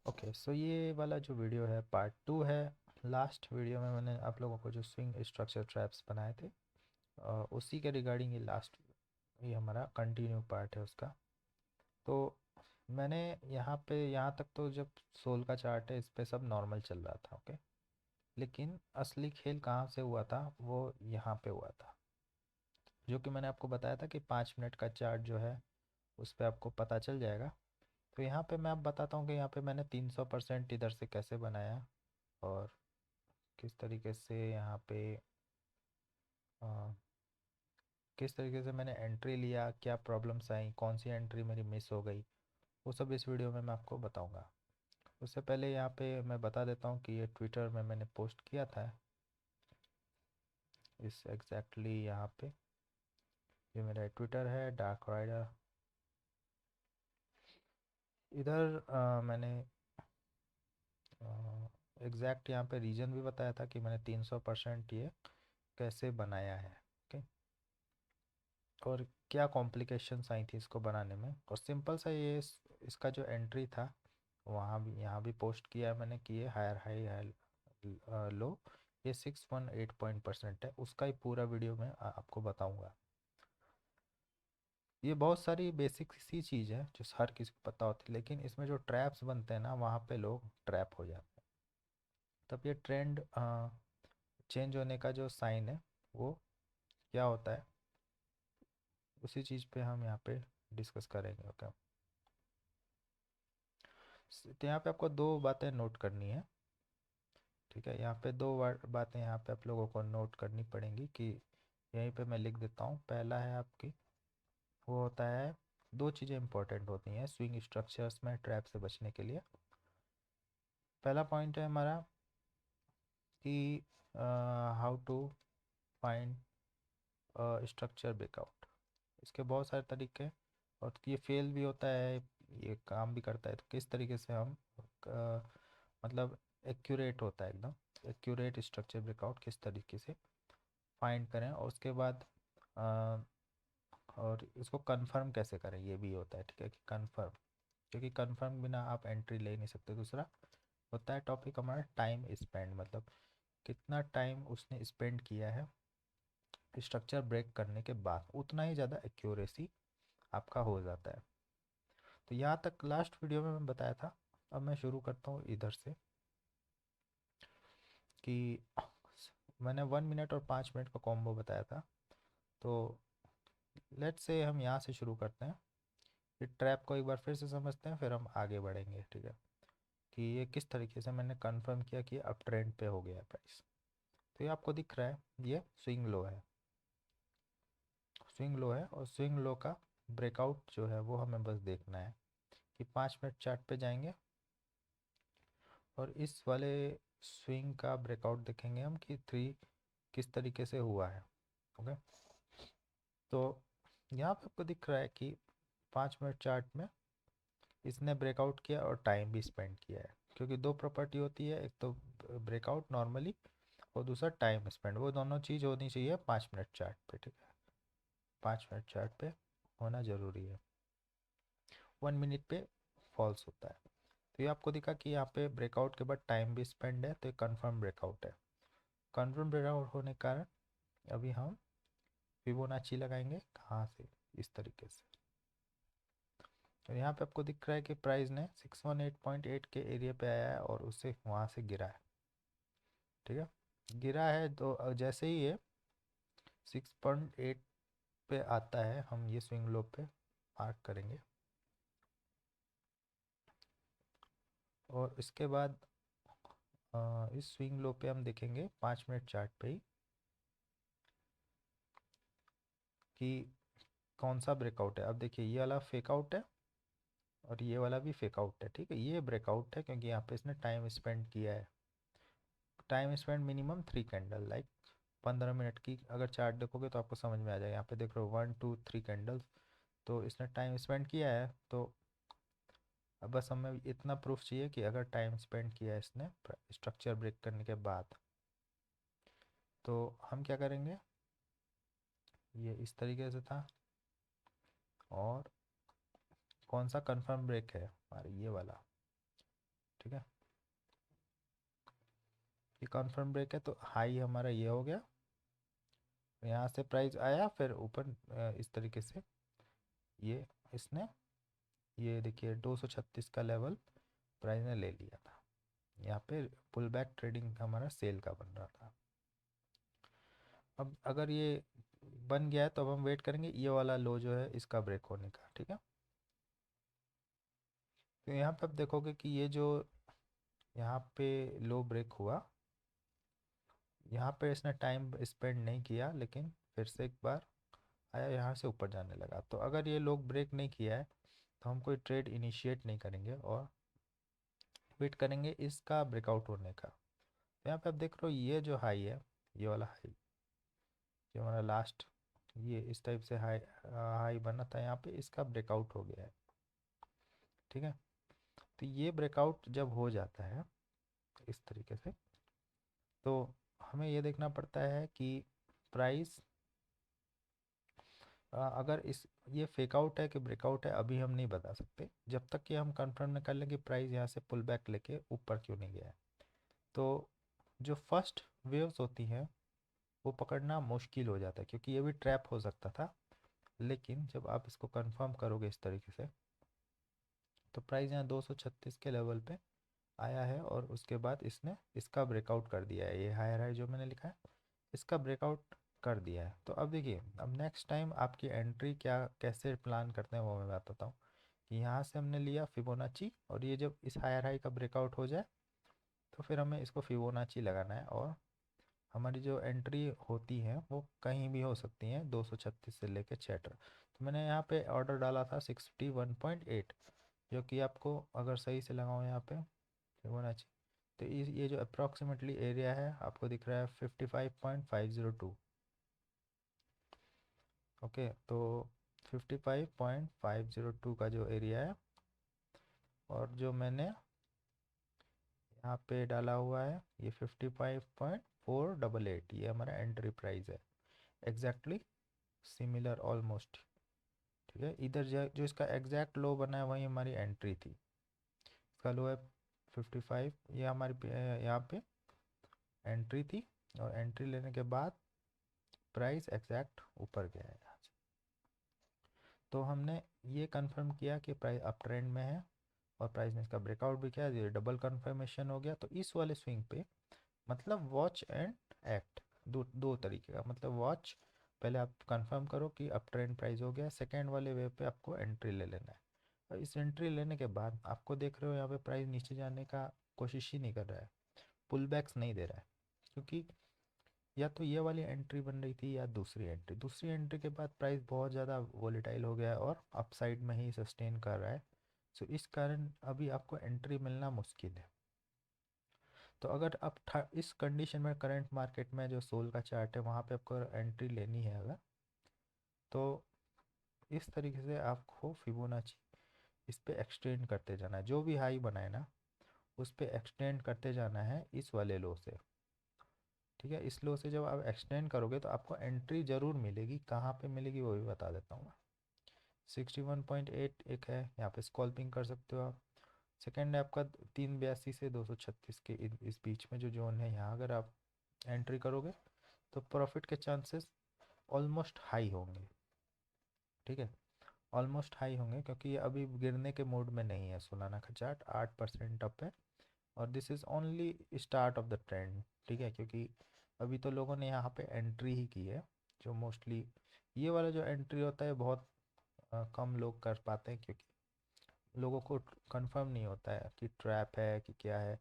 Okay, सो ये वाला जो वीडियो है पार्ट 2 है। लास्ट वीडियो में मैंने आप लोगों को जो स्विंग स्ट्रक्चर ट्रैप्स बनाए थे, उसी के रिगार्डिंग ये लास्ट, ये हमारा कंटिन्यू पार्ट है उसका। तो मैंने यहाँ तक तो जब सोल का चार्ट है इस पे सब नॉर्मल चल रहा था, ओके। लेकिन असली खेल कहाँ से हुआ था, वो यहाँ पे हुआ था, जो कि मैंने आपको बताया था कि 5 मिनट का चार्ट जो है उस पर आपको पता चल जाएगा। तो यहाँ पे मैं आप बताता हूँ कि यहाँ पे मैंने 300% इधर से कैसे बनाया, और किस तरीके से यहाँ पे अ, किस तरीके से मैंने एंट्री लिया, क्या प्रॉब्लम्स आई, कौन सी एंट्री मेरी मिस हो गई, वो सब इस वीडियो में मैं आपको बताऊंगा। उससे पहले यहाँ पे मैं बता देता हूँ कि ये ट्विटर में मैंने पोस्ट किया था, इस एग्जैक्टली यहाँ पे। ये मेरा ट्विटर है, डार्क राइडर। इधर मैंने एग्जैक्ट यहाँ पे रीजन भी बताया था कि मैंने 300% ये कैसे बनाया है, ओके। और क्या कॉम्प्लिकेशंस आई थी इसको बनाने में, और सिंपल सा ये इसका जो एंट्री था वहाँ भी, यहाँ भी पोस्ट किया है मैंने कि ये हायर हाई हाई लो, ये 618 पॉइंट % है। उसका ही पूरा वीडियो में आपको बताऊंगा। ये बहुत सारी बेसिक सी चीज़ है जो हर किसी को पता होती है, लेकिन इसमें जो ट्रैप्स बनते हैं ना, वहाँ पे लोग ट्रैप हो जाते हैं। तब ये ट्रेंड चेंज होने का जो साइन है वो क्या होता है, उसी चीज़ पे हम यहाँ पे डिस्कस करेंगे, ओके। तो यहाँ पे आपको दो बातें नोट करनी है, ठीक है। यहाँ पे दो बातें यहाँ पे आप लोगों को नोट करनी पड़ेंगी, कि यहीं पे मैं लिख देता हूँ। पहला है आपकी, वो होता है, दो चीज़ें इंपॉर्टेंट होती हैं स्विंग स्ट्रक्चर्स में ट्रैप से बचने के लिए। पहला पॉइंट है हमारा कि how to find structure breakout. इसके बहुत सारे तरीके हैं, और ये फेल भी होता है, ये काम भी करता है। तो किस तरीके से हम मतलब एक्यूरेट होता है, एकदम एक्यूरेट स्ट्रक्चर ब्रेकआउट किस तरीके से फाइंड करें, और उसके बाद अ, और इसको कंफर्म कैसे करें, ये भी होता है, ठीक है, कि कंफर्म, क्योंकि कंफर्म बिना आप एंट्री ले नहीं सकते। दूसरा होता है टॉपिक हमारा टाइम स्पेंड, मतलब कितना टाइम उसने स्पेंड किया है स्ट्रक्चर ब्रेक करने के बाद, उतना ही ज़्यादा एक्यूरेसी आपका हो जाता है। तो यहाँ तक लास्ट वीडियो में मैं बताया था। अब मैं शुरू करता हूँ इधर से, कि मैंने 1 मिनट और 5 मिनट का कॉम्बो बताया था। तो लेट्स से हम यहाँ से शुरू करते हैं, फिर ट्रैप को एक बार फिर से समझते हैं, फिर हम आगे बढ़ेंगे, ठीक है। कि ये किस तरीके से मैंने कंफर्म किया कि अब ट्रेंड पे हो गया है प्राइस। तो ये आपको दिख रहा है, ये स्विंग लो है, स्विंग लो है, और स्विंग लो का ब्रेकआउट जो है वो हमें बस देखना है। कि 5 मिनट चार्ट पे जाएंगे, और इस वाले स्विंग का ब्रेकआउट देखेंगे हम कि थ्री किस तरीके से हुआ है, ओके। तो यहाँ पे आपको दिख रहा है कि 5 मिनट चार्ट में इसने ब्रेकआउट किया और टाइम भी स्पेंड किया है, क्योंकि दो प्रॉपर्टी होती है, एक तो ब्रेकआउट नॉर्मली, और दूसरा टाइम स्पेंड। वो दोनों चीज़ होनी चाहिए 5 मिनट चार्ट पे, ठीक है। 5 मिनट चार्ट पे होना ज़रूरी है। 1 मिनट पे फॉल्स होता है। तो ये आपको दिखा कि यहाँ पे ब्रेकआउट के बाद टाइम भी स्पेंड है, तो ये कन्फर्म ब्रेकआउट है। कन्फर्म ब्रेकआउट होने के कारण अभी हम फिबोनाची लगाएंगे, कहाँ से, इस तरीके से। तो यहाँ पे आपको दिख रहा है कि प्राइस ने 618.8 के एरिया पे आया है, और उससे वहाँ से गिरा है, ठीक है। गिरा है तो जैसे ही ये 6.8 पे आता है, हम ये स्विंग लो पे मार्क करेंगे, और इसके बाद इस स्विंग लो पे हम देखेंगे 5 मिनट चार्ट पे ही कि कौन सा ब्रेकआउट है। अब देखिए, ये वाला फेक आउट है, और ये वाला भी फेक आउट है, ठीक है। ये ब्रेकआउट है क्योंकि यहाँ पे इसने टाइम स्पेंड किया है। Time spend minimum 3 candle, like 15 minute की अगर चार्ट देखोगे तो आपको समझ में आ जाएगा। यहाँ पे देख रहे हो 1 2 3 कैंडल्स, तो इसने टाइम स्पेंड किया है। तो अब बस हमें इतना प्रूफ चाहिए कि अगर टाइम स्पेंड किया है इसने स्ट्रक्चर ब्रेक करने के बाद, तो हम क्या करेंगे, ये इस तरीके से था, और कौन सा कंफर्म ब्रेक है हमारा, ये वाला, ठीक है, ये कॉन्फर्म ब्रेक है तो हाई हमारा ये हो गया, यहाँ से प्राइस आया फिर ऊपर इस तरीके से ये इसने ये देखिए 236 का लेवल प्राइस ने ले लिया था। यहाँ पे पुल बैक ट्रेडिंग हमारा सेल का बन रहा था। अब अगर ये बन गया है तो अब हम वेट करेंगे ये वाला लो जो है इसका ब्रेक होने का। ठीक है, तो यहाँ पे आप देखोगे कि ये जो यहाँ पे लो ब्रेक हुआ, यहाँ पे इसने टाइम स्पेंड नहीं किया लेकिन फिर से एक बार आया, यहाँ से ऊपर जाने लगा। तो अगर ये लोग ब्रेक नहीं किया है तो हम कोई ट्रेड इनिशिएट नहीं करेंगे और वेट करेंगे इसका ब्रेकआउट होने का। तो यहाँ पे आप देख रहे हो ये जो हाई है, ये वाला हाई जो हमारा लास्ट ये इस टाइप से हाई हाई बना था, यहाँ पे इसका ब्रेकआउट हो गया है। ठीक है, तो ये ब्रेकआउट जब हो जाता है इस तरीके से तो हमें ये देखना पड़ता है कि प्राइस अगर इस ये फेक आउट है कि ब्रेकआउट है अभी हम नहीं बता सकते जब तक कि हम कंफर्म न कर लें कि प्राइस यहाँ से पुल बैक लेके ऊपर क्यों नहीं गया है। तो जो फर्स्ट वेव्स होती हैं वो पकड़ना मुश्किल हो जाता है क्योंकि ये भी ट्रैप हो सकता था, लेकिन जब आप इसको कंफर्म करोगे इस तरीके से तो प्राइस यहाँ 236 के लेवल पे आया है और उसके बाद इसने इसका ब्रेकआउट कर दिया है, ये हायर हाई जो मैंने लिखा है इसका ब्रेकआउट कर दिया है। तो अब देखिए, अब नेक्स्ट टाइम आपकी एंट्री क्या कैसे प्लान करते हैं वो मैं बताता हूँ कि यहाँ से हमने लिया फिबोनाची और ये जब इस हायर हाई का ब्रेकआउट हो जाए तो फिर हमें इसको फिबोनाची लगाना है और हमारी जो एंट्री होती है वो कहीं भी हो सकती है 236 से लेकर 6 तक। तो मैंने यहाँ पे ऑर्डर डाला था 61.8 जो कि आपको अगर सही से लगाऊँ यहाँ पे फिबोनाची तो ये जो अप्रॉक्सीमेटली एरिया है आपको दिख रहा है 55.502। ओके, तो 55.502 का जो एरिया है और जो मैंने यहाँ पे डाला हुआ है ये 55.488 ये हमारा एंट्री प्राइस है, एग्जैक्टली सिमिलर ऑलमोस्ट। ठीक है, इधर जो इसका एग्जैक्ट लो बना है वही हमारी एंट्री थी, इसका लो है 55, ये हमारी यहाँ पे एंट्री थी और एंट्री लेने के बाद प्राइस एग्जैक्ट ऊपर गया है यहाँ से। तो हमने ये कंफर्म किया कि प्राइस अप ट्रेंड में है और प्राइस ने इसका ब्रेकआउट भी किया, ये डबल कंफर्मेशन हो गया। तो इस वाले स्विंग पे मतलब वॉच एंड एक्ट दो तरीके का, मतलब वॉच पहले आप कंफर्म करो कि अप ट्रेंड प्राइस हो गया, सेकेंड वाले वे पे आपको एंट्री ले लेना है। और इस एंट्री लेने के बाद आपको देख रहे हो यहाँ पे प्राइस नीचे जाने का कोशिश ही नहीं कर रहा है, पुल बैक्स नहीं दे रहा है, क्योंकि या तो ये वाली एंट्री बन रही थी या दूसरी एंट्री के बाद प्राइस बहुत ज़्यादा वोलेटाइल हो गया है और अपसाइड में ही सस्टेन कर रहा है। सो इस कारण अभी आपको एंट्री मिलना मुश्किल है। तो अगर आप इस कंडीशन में करंट मार्केट में जो सोल का चार्ट है वहाँ पे आपको एंट्री लेनी है अगर, तो इस तरीके से आपको फिबोनाची इस पे एक्सटेंड करते जाना है, जो भी हाई बनाए ना उस पे एक्सटेंड करते जाना है इस वाले लो से। ठीक है, इस लो से जब आप एक्सटेंड करोगे तो आपको एंट्री ज़रूर मिलेगी, कहाँ पे मिलेगी वो भी बता देता हूँ मैं। 61.8 एक है, यहाँ पे स्कॉल्पिंग कर सकते हो आप। सेकेंड है आपका 382 से 236 के इस बीच में जो जोन है, यहाँ अगर आप एंट्री करोगे तो प्रॉफिट के चांसेस ऑलमोस्ट हाई होंगे। ठीक है, ऑलमोस्ट हाई होंगे क्योंकि ये अभी गिरने के मूड में नहीं है, सोलाना का चार्ट 8% अप है और this is only start of the trend. ठीक है, क्योंकि अभी तो लोगों ने यहाँ पे एंट्री ही की है, जो मोस्टली ये वाला जो एंट्री होता है बहुत कम लोग कर पाते हैं क्योंकि लोगों को कंफर्म नहीं होता है कि ट्रैप है कि क्या है।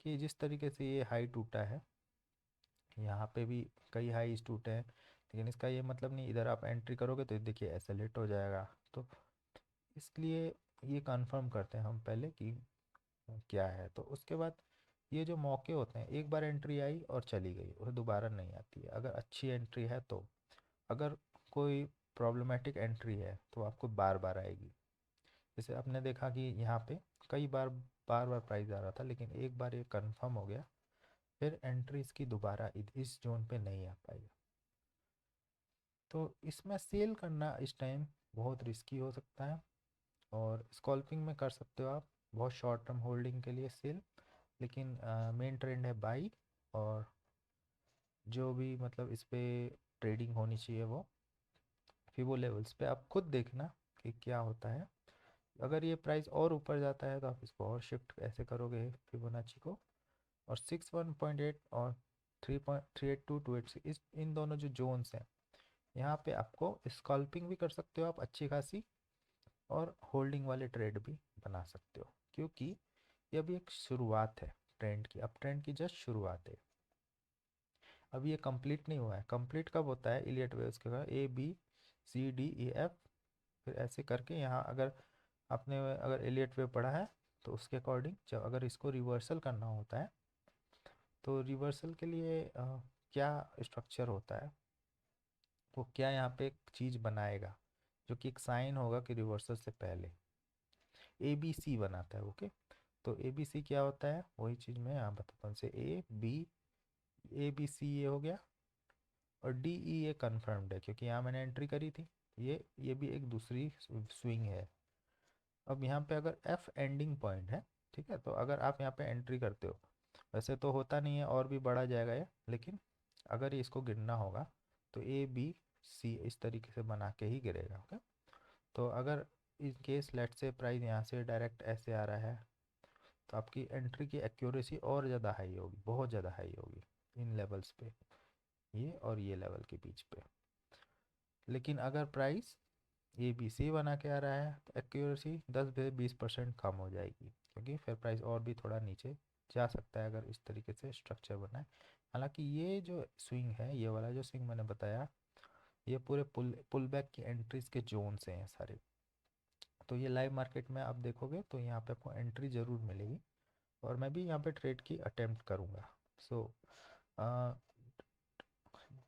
कि जिस तरीके से ये हाई टूटा है, यहाँ पे भी कई हाईज टूटे हैं, लेकिन इसका ये मतलब नहीं इधर आप एंट्री करोगे तो देखिए एसेलेट हो जाएगा। तो इसलिए ये कंफर्म करते हैं हम पहले कि क्या है, तो उसके बाद ये जो मौके होते हैं एक बार एंट्री आई और चली गई वो दोबारा नहीं आती है अगर अच्छी एंट्री है तो। अगर कोई प्रॉब्लमेटिक एंट्री है तो आपको बार बार आएगी। जैसे आपने देखा कि यहाँ पे कई बार बार प्राइस आ रहा था लेकिन एक बार ये कंफर्म हो गया, फिर एंट्री इसकी दोबारा इस जोन पे नहीं आ पाएगी। तो इसमें सेल करना इस टाइम बहुत रिस्की हो सकता है और स्कॉल्पिंग में कर सकते हो आप बहुत शॉर्ट टर्म होल्डिंग के लिए सेल, लेकिन मेन ट्रेंड है बाई। और जो भी मतलब इस पे ट्रेडिंग होनी चाहिए वो फिबो लेवल्स पे आप खुद देखना कि क्या होता है। अगर ये प्राइस और ऊपर जाता है तो आप इसको और शिफ्ट ऐसे करोगे फिबोनाची को। और 61.8 और 3.382 इस इन दोनों जो जोन्स हैं, यहाँ पे आपको स्कल्पिंग भी कर सकते हो आप अच्छी खासी, और होल्डिंग वाले ट्रेड भी बना सकते हो, क्योंकि ये अभी एक शुरुआत है ट्रेंड की, अब ट्रेंड की जस्ट शुरुआत है। अभी ये कंप्लीट नहीं हुआ है। कंप्लीट कब होता है? इलियट वेव्स के बाद ABCDEF, फिर ऐसे करके यहाँ अगर आपने अगर इलियट वेव पढ़ा है तो उसके अकॉर्डिंग जब अगर इसको रिवर्सल करना होता है तो रिवर्सल के लिए क्या स्ट्रक्चर होता है, वो क्या यहाँ पे एक चीज़ बनाएगा जो कि एक साइन होगा कि रिवर्सल से पहले ABC बनाता है। ओके, तो ABC क्या होता है वही चीज़ मैं यहाँ बताता हूँ। से ABC ये हो गया, और DE ये कन्फर्म्ड है क्योंकि यहाँ मैंने एंट्री करी थी। ये भी एक दूसरी स्विंग है। अब यहाँ पे अगर F एंडिंग पॉइंट है, ठीक है, तो अगर आप यहाँ पे एंट्री करते हो, वैसे तो होता नहीं है और भी बढ़ा जाएगा ये, लेकिन अगर इसको गिरना होगा तो ABC इस तरीके से बना के ही गिरेगा। ओके, तो अगर इन केस लेट से प्राइस यहाँ से डायरेक्ट ऐसे आ रहा है तो आपकी एंट्री की एक्यूरेसी और ज़्यादा हाई होगी, बहुत ज़्यादा हाई होगी इन लेवल्स पे, ये और ये लेवल के बीच पे। लेकिन अगर प्राइस ABC बना के आ रहा है तो एक्यूरेसी 10 से 20% कम हो जाएगी, क्योंकि फिर प्राइस और भी थोड़ा नीचे जा सकता है अगर इस तरीके से स्ट्रक्चर बना है। हालांकि ये जो स्विंग है, ये वाला जो स्विंग मैंने बताया, ये पूरे पुल बैक की एंट्रीज के जोन से हैं सारे। तो ये लाइव मार्केट में आप देखोगे तो यहाँ पे आपको एंट्री ज़रूर मिलेगी, और मैं भी यहाँ पे ट्रेड की अटेम्प्ट करूँगा। So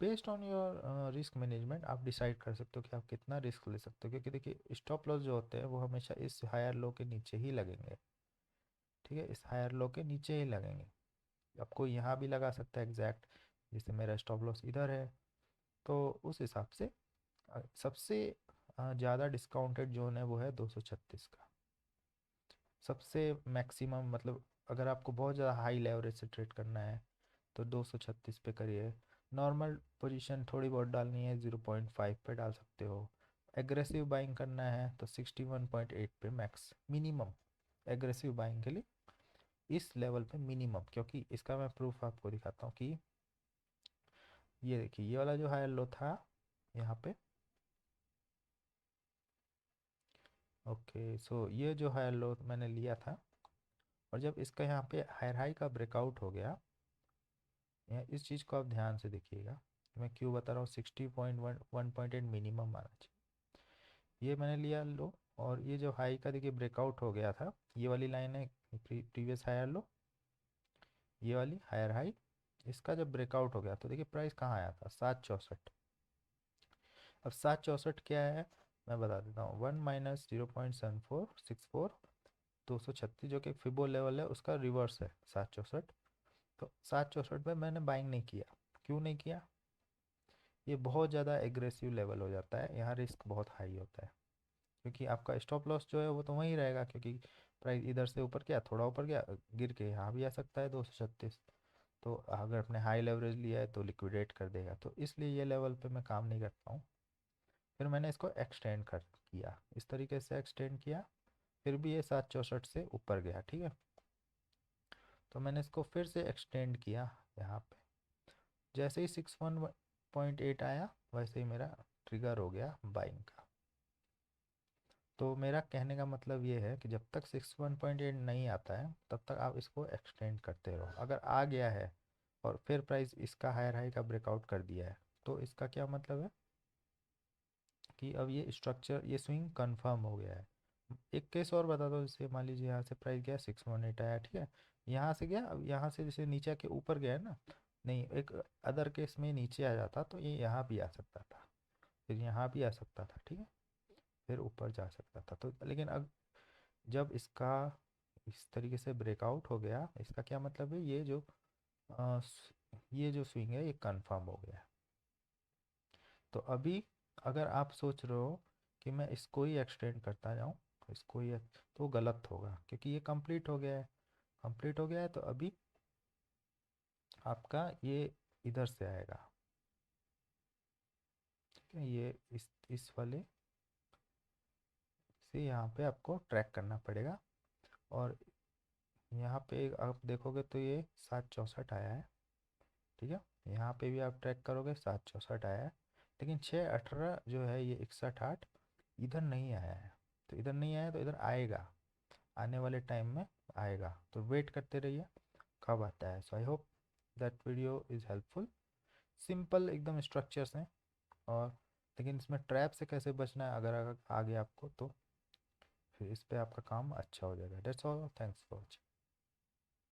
based on your risk management आप डिसाइड कर सकते हो कि आप कितना रिस्क ले सकते हो, क्योंकि देखिए स्टॉप लॉस जो होते हैं वो हमेशा इस हायर लो के नीचे ही लगेंगे। ठीक है, इस हायर लो के नीचे ही लगेंगे। आपको यहाँ भी लगा सकता है एग्जैक्ट, जैसे मेरा स्टॉप लॉस इधर है, तो उस हिसाब से सबसे ज़्यादा डिस्काउंटेड जोन है वो है 236 का। सबसे मैक्सिमम मतलब अगर आपको बहुत ज़्यादा हाई लेवरेज से ट्रेड करना है तो 236 पे करिए। नॉर्मल पोजीशन थोड़ी बहुत डालनी है 0.5 पे डाल सकते हो। एग्रेसिव बाइंग करना है तो 61.8 पे मैक्स मिनिमम एग्रेसिव बाइंग के लिए इस लेवल पे मिनिमम। क्योंकि इसका मैं प्रूफ आपको दिखाता हूँ कि ये देखिए ये वाला जो हायर लो था यहाँ पे, ओके, सो ये जो हायर लो मैंने लिया था, और जब इसका यहाँ पे हायर हाई का ब्रेकआउट हो गया, इस चीज़ को आप ध्यान से देखिएगा, मैं क्यों बता रहा हूँ 60.1 मिनिमम माना चाहिए। ये मैंने लिया लो, और ये जो हाई का देखिए ब्रेकआउट हो गया था, ये वाली लाइन है प्रीवियस हायर लो, ये वाली हायर हाई, इसका जब ब्रेकआउट हो गया तो देखिए प्राइस कहाँ आया था 764। अब 764 क्या है मैं बता देता हूँ, 1 - 0.7464 236 जो कि फिबो लेवल है उसका रिवर्स है 764। तो 764 पे मैंने बाइंग नहीं किया। क्यों नहीं किया? ये बहुत ज़्यादा एग्रेसिव लेवल हो जाता है, यहाँ रिस्क बहुत हाई होता है, क्योंकि आपका स्टॉप लॉस जो है वो तो वहीं रहेगा, क्योंकि प्राइस इधर से ऊपर गया, थोड़ा ऊपर गया, गिर के यहाँ भी आ सकता है 236। तो अगर आपने हाई लेवरेज लिया है तो लिक्विडेट कर देगा, तो इसलिए ये लेवल पे मैं काम नहीं करता हूँ। फिर मैंने इसको एक्सटेंड कर किया, इस तरीके से एक्सटेंड किया, फिर भी ये 764 से ऊपर गया। ठीक है, तो मैंने इसको फिर से एक्सटेंड किया यहाँ पे, जैसे ही 61.8 आया वैसे ही मेरा ट्रिगर हो गया बाइंग का। तो मेरा कहने का मतलब ये है कि जब तक 61.8 नहीं आता है तब तक आप इसको एक्सटेंड करते रहो। अगर आ गया है और फिर प्राइस इसका हायर हाई का ब्रेकआउट कर दिया है तो इसका क्या मतलब है कि अब ये स्ट्रक्चर ये स्विंग कंफर्म हो गया है। एक केस और बता दो, जैसे मान लीजिए यहाँ से प्राइस गया 618 आया, ठीक है, यहाँ से गया, अब यहाँ से जैसे नीचे के ऊपर गया है ना, नहीं एक अदर केस में नीचे आ जाता तो ये यहाँ भी आ सकता था, फिर यहाँ भी आ सकता था, ठीक है, फिर ऊपर जा सकता था। तो लेकिन अब जब इसका इस तरीके से ब्रेकआउट हो गया, इसका क्या मतलब है, ये जो स्विंग है ये कंफर्म हो गया है। तो अभी अगर आप सोच रहे हो कि मैं इसको ही एक्सटेंड करता जाऊं, इसको ये तो गलत होगा क्योंकि ये कंप्लीट हो गया है। कंप्लीट हो गया है तो अभी आपका ये इधर से आएगा, ठीक है। ये इस वाले से यहाँ पे आपको ट्रैक करना पड़ेगा। और यहाँ पे आप देखोगे तो ये 764 आया है, ठीक है। यहाँ पे भी आप ट्रैक करोगे 764 आया है, लेकिन 618 जो है ये 61 8 इधर नहीं आया है। तो इधर नहीं आया तो इधर आएगा, आने वाले टाइम में आएगा, तो वेट करते रहिए कब आता है। So I hope that video is helpful. Simple एकदम स्ट्रक्चर्स हैं, और लेकिन इसमें ट्रैप से कैसे बचना है अगर आ गया आपको, तो फिर इस पे आपका काम अच्छा हो जाएगा। That's all, thanks for watching.